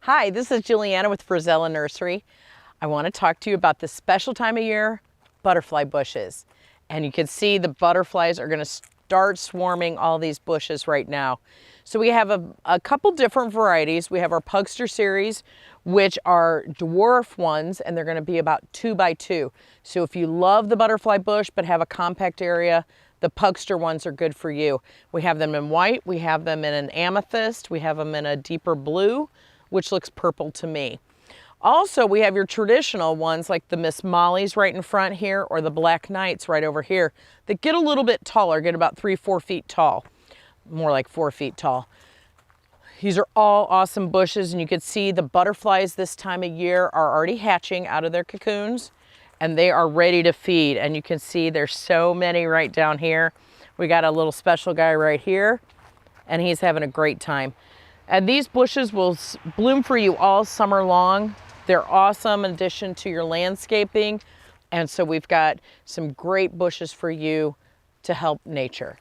Hi, this is Juliana with Frisella Nursery. I want to talk to you about this special time of year, butterfly bushes. And you can see the butterflies are going to start swarming all these bushes right now. So we have a couple different varieties. We have our Pugster series, which are dwarf ones, and they're going to be about 2 by 2. So if you love the butterfly bush but have a compact area, the Pugster ones are good for you. We have them in white, we have them in an amethyst, we have them in a deeper blue, which looks purple to me. Also, we have your traditional ones like the Miss Molly's right in front here, or the Black Knights right over here, that get a little bit taller, get about 3-4 feet tall, more like 4 feet tall. These are all awesome bushes, and you can see the butterflies this time of year are already hatching out of their cocoons, and they are ready to feed. And you can see there's so many right down here. We got a little special guy right here, and he's having a great time. And these bushes will bloom for you all summer long. They're awesome in addition to your landscaping. And so we've got some great bushes for you to help nature.